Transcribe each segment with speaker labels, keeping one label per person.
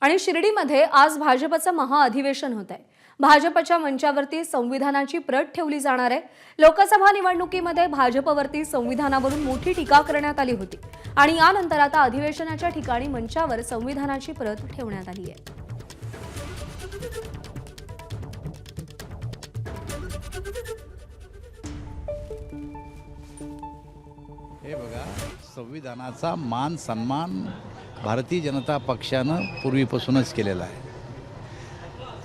Speaker 1: आणि शिर्डीमध्ये आज भाजपचं महाअधिवेशन होत आहे। भाजपच्या मंचावरती संविधानाची प्रत ठेवली जाणार आहे। लोकसभा निवडणुकीमध्ये भाजपवरती संविधानावरून मोठी टीका करण्यात आली होती आणि यानंतर आता अधिवेशनाच्या ठिकाणी मंचावर संविधानाची प्रत ठेवण्यात आली आहे।
Speaker 2: हे बघा, संविधानाचा मान सन्मान भारतीय जनता पक्षानं पूर्वीपासूनच केलेला आहे।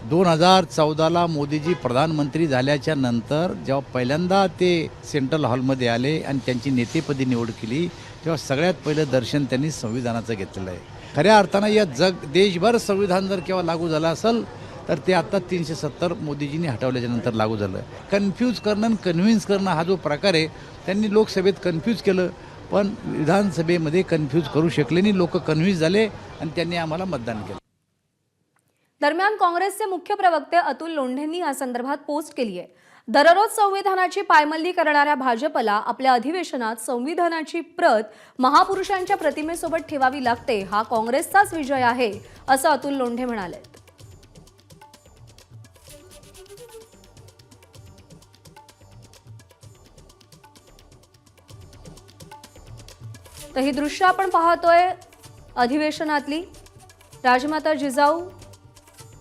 Speaker 2: 2014ला मोदीजी प्रधानमंत्री झाल्याच्या नंतर जेव्हा पहिल्यांदा ते सेंट्रल हॉलमध्ये आले आणि त्यांची नेतेपदी निवड केली, तेव्हा सगळ्यात पहिलं दर्शन त्यांनी संविधानाचं घेतलेलं आहे। खऱ्या अर्थानं या देशभर संविधान जर केव्हा लागू झालं असेल तर ते आता 370 मोदीजींनी हटवल्याच्या नंतर लागू झालं। कन्फ्यूज करणं आणि कन्व्हिन्स करणं हा जो प्रकार आहे, त्यांनी लोकसभेत कन्फ्यूज केलं, पण विधानसभेमध्ये कन्फ्यूज करू शकले नाही। लोक कन्व्हिन्स झाले आणि त्यांनी आम्हाला मतदान केलं।
Speaker 1: दरम्यान काँग्रेसचे मुख्य प्रवक्ते अतुल लोंढेंनी या संदर्भात पोस्ट केली आहे। दररोज संविधानाची पायमल्ली करणाऱ्या भाजपला आपल्या अधिवेशनात संविधानाची प्रत महापुरुषांच्या प्रतिमेसोबत ठेवावी लागते, हा काँग्रेसचाच विजय आहे, असं अतुल लोंढे म्हणाले। तर ही दृश्य आपण पाहतोय अधिवेशनातली। राजमाता जिजाऊ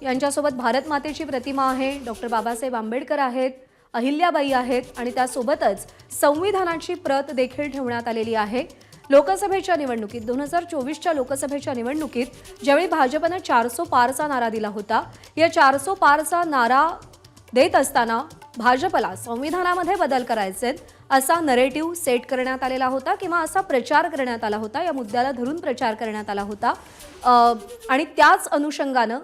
Speaker 1: यांच्यासोबत भारत मातेची प्रतिमा आहे, डॉक्टर बाबासाहेब आंबेडकर आहेत, अहिल्याबाई आहेत आणि त्यासोबतच संविधानाची प्रत देखील ठेवण्यात आलेली आहे। लोकसभेच्या निवडणुकीत 2024च्या लोकसभेच्या निवडणुकीत ज्यावेळी भाजपने 400 पारचा नारा दिला होता, या 400 पारचा नारा देत असताना भाजपला संविधानामध्ये बदल करायचे असा नरेटिव्ह सेट करण्यात आलेला होता किंवा असा प्रचार करण्यात आला होता, या मुद्द्याला धरून प्रचार करण्यात आला होता आणि त्याच अनुषंगानं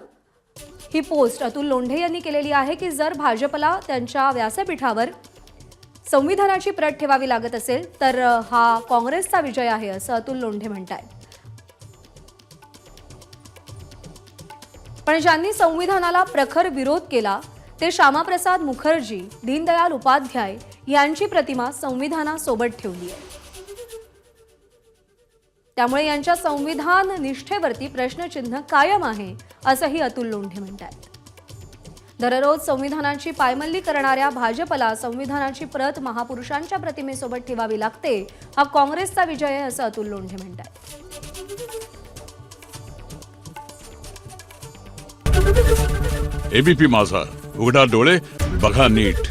Speaker 1: ही पोस्ट अतुल लोंढे यांनी केलेली आहे की जर भाजपला त्यांच्या व्यासपीठावर संविधानाची प्रत ठेवावी लागत असेल तर हा काँग्रेसचा विजय आहे, असं अतुल लोंढे म्हणतात। पण ज्यांनी संविधानाला प्रखर विरोध केला ते श्यामाप्रसाद मुखर्जी, दीनदयाल उपाध्याय यांची प्रतिमा संविधानासोबत ठेवली आहे। त्यामुळे यांच्या संविधान निष्ठेवरती प्रश्नचिन्ह कायम आहे, असंही अतुल लोंढे म्हणतात। दररोज संविधानाची पायमल्ली करणाऱ्या भाजपला संविधानाची प्रत महापुरुषांच्या प्रतिमेसोबत ठेवावी लागते, हा काँग्रेसचा विजय आहे, असं अतुल लोंढे म्हणतात।
Speaker 3: एबीपी माझा, उघडा डोळे बघा नीट।